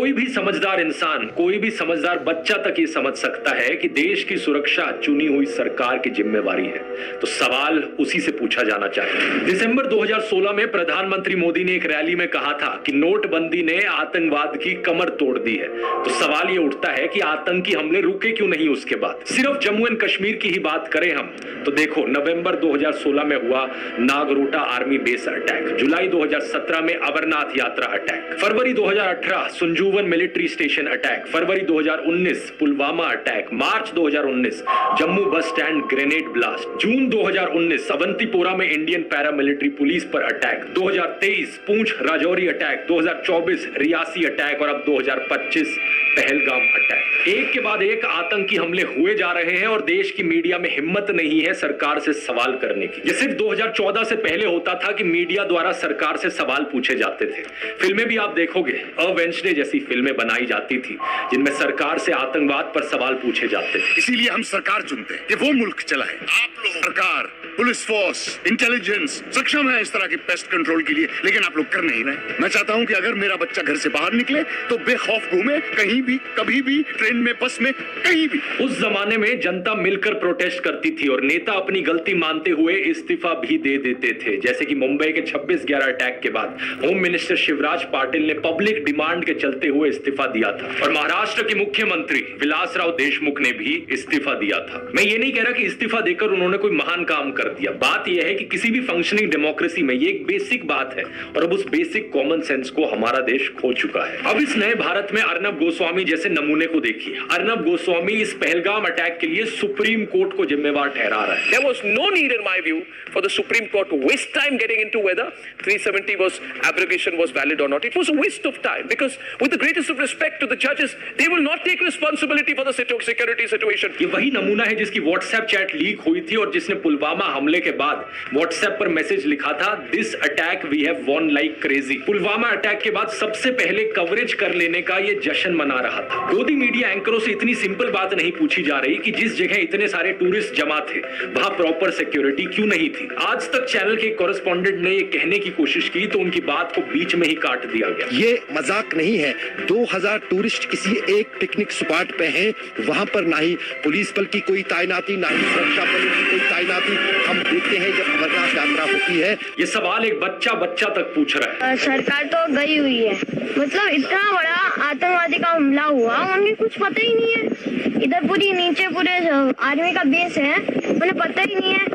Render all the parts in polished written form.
कोई भी समझदार इंसान, कोई भी समझदार बच्चा तक ये समझ सकता है कि देश की सुरक्षा चुनी हुई सरकार की जिम्मेवारी है, तो सवाल उसी से पूछा जाना चाहिए। दिसंबर 2016 में प्रधानमंत्री मोदी ने एक रैली में कहा था कि नोटबंदी ने आतंकवाद की कमर तोड़ दी है। तो सवाल ये उठता है कि आतंकी हमले रुके क्यों नहीं उसके बाद। सिर्फ जम्मू एंड कश्मीर की ही बात करें हम तो देखो, नवंबर 2016 में हुआ नागरोटा आर्मी बेस अटैक, जुलाई 2017 में अमरनाथ यात्रा अटैक, फरवरी 2018 संजूवन मिलिट्री स्टेशन अटैक, फरवरी 2019 पुलवामा अटैक, मार्च 2019 Jammu bus stand grenade blast, जून 2019 अवंतीपोरा में इंडियन पैरामिलिट्री पुलिस पर attack, 2023 Poonch Rajouri attack, 2024 Reasi attack और अब 2025 पहलगाम अटैक। एक के बाद एक आतंकी हमले हुए जा रहे हैं और देश की मीडिया में हिम्मत नहीं है सरकार से सवाल करने की। ये सिर्फ 2014 से पहले होता था कि मीडिया द्वारा सरकार से सवाल पूछे जाते थे। फिल्में भी आप देखोगे, अ वेंसडे जैसी फिल्में बनाई जाती थी जिनमें सरकार से आतंकवाद पर सवाल पूछे जाते थे। इसीलिए हम सरकार चुनते हैं कि वो मुल्क चलाए। आप लोग सरकार, पुलिस फोर्स, इंटेलिजेंस सक्षम है इस तरह की पेस्ट कंट्रोल के लिए, लेकिन आप लोग कर नहीं रहे। मैं चाहता हूं कि अगर मेरा बच्चा घर से बाहर निकले तो बेखौफ घूमे, कहीं भी, कभी भी, ट्रेन में, बस में, कहीं भी। उस जमाने में जनता मिलकर प्रोटेस्ट करती थी और नेता अपनी गलती मानते हुए इस्तीफा भी दे देते थे। जैसे कि मुंबई के 26/11 अटैक के बाद होम मिनिस्टर शिवराज पाटिल ने पब्लिक डिमांड के चलते हुए इस्तीफा दिया था और महाराष्ट्र के मुख्यमंत्री विलासराव देशमुख ने भी इस्तीफा दिया था। मैं ये नहीं कह रहा कि इस्तीफा देकर उन्होंने कोई महान काम कर दिया। बात यह है कि किसी भी फंक्शनिंग डेमोक्रेसी में ये एक बेसिक बात है और अब उस बेसिक कॉमन सेंस को हमारा देश खो चुका है। अब इस नए भारत में अर्नब गोस्वामी जैसे नमूने को देखिए। अर्नब गोस्वामी इस पहलगाम अटैक के लिए सुप्रीम कोर्ट को जिम्मेवार ठहरा रहा है। There was no need in my view for the Supreme Court to waste time getting into whether 370 was abrogation was valid or not. It was a waste of time because with the greatest of respect to the judges, they will not take responsibility for the security situation. ये वही नमूना है जिसकी WhatsApp chat leak हुई थी और जिसने पुलवामा हमले के बाद व्हाट्सएप पर मैसेज लिखा था, this attack we have won like crazy. Pulwama attack के बाद सबसे पहले कवरेज कर लेने का ये जश्न मना रहा था। गोदी मीडिया एंकरों से इतनी सिंपल बात नहीं पूछी जा रही कि जिस जगह इतने सारे टूरिस्ट जमा थे वहां प्रॉपर सिक्योरिटी क्यों नहीं थी। आज तक चैनल के कॉरेस्पॉन्डेंट ने ये कहने की कोशिश की तो उनकी बात को बीच में ही काट दिया गया। ये मजाक नहीं है। 2000 टूरिस्ट किसी एक पिकनिक स्पॉट पे हैं, वहां पर ना ही पुलिस बल की कोई तैनाती, ना ही सुरक्षा बल की कोई तैनाती। हम देखते हैं जब अमरनाथ यात्रा होती है। ये सवाल एक बच्चा तक पूछ रहा है। सरकार तो गई हुई है, मतलब इतना बड़ा आतंकवादी का हमला हुआ, उन्हें कुछ पता ही नहीं है। इधर पूरी नीचे पूरे आर्मी का बेस है, उन्हें पता ही नहीं है।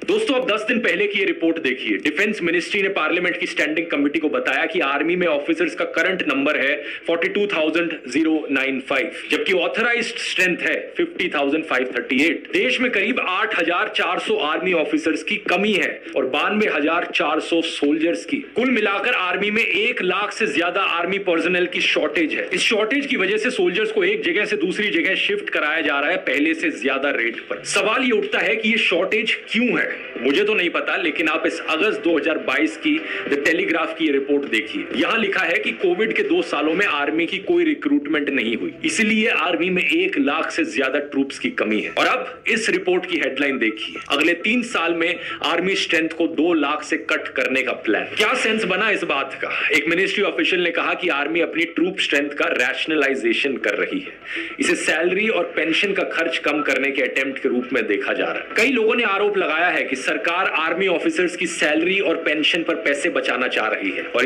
दोस्तों, अब 10 दिन पहले की ये रिपोर्ट देखिए। डिफेंस मिनिस्ट्री ने पार्लियामेंट की स्टैंडिंग कमेटी को बताया कि आर्मी में ऑफिसर्स का करंट नंबर है 42,095, जबकि ऑथराइज्ड स्ट्रेंथ है 50,538। देश में करीब 8,400 आर्मी ऑफिसर्स की कमी है और 92,400 सोल्जर्स की। कुल मिलाकर आर्मी में 1 लाख से ज्यादा आर्मी पर्सनल की शॉर्टेज है। इस शॉर्टेज की वजह से सोल्जर्स को एक जगह से दूसरी जगह शिफ्ट कराया जा रहा है पहले से ज्यादा रेट पर। सवाल ये उठता है कि ये शॉर्टेज क्यों है। मुझे तो नहीं पता, लेकिन आप इस अगस्त 2022 की द टेलीग्राफ की रिपोर्ट देखिए। यहां लिखा है कि कोविड के 2 सालों में आर्मी की कोई रिक्रूटमेंट नहीं हुई, इसलिए आर्मी में 1 लाख से ज्यादा ट्रूप्स की कमी है। और अब इस रिपोर्ट की हेडलाइन देखिए, अगले 3 साल में आर्मी स्ट्रेंथ को 2 लाख से कट करने का प्लान। क्या सेंस बना इस बात का? एक मिनिस्ट्री ऑफिशियल ने कहा कि आर्मी अपनी ट्रूप स्ट्रेंथ का रैशनलाइजेशन कर रही है। इसे सैलरी और पेंशन का खर्च कम करने के अटेम्प्ट के रूप में देखा जा रहा है। कई लोगों ने आरोप लगाया है कि सरकार आर्मी ऑफिसर्स की सैलरी और पेंशन पर पैसे बचाना चाह रही है और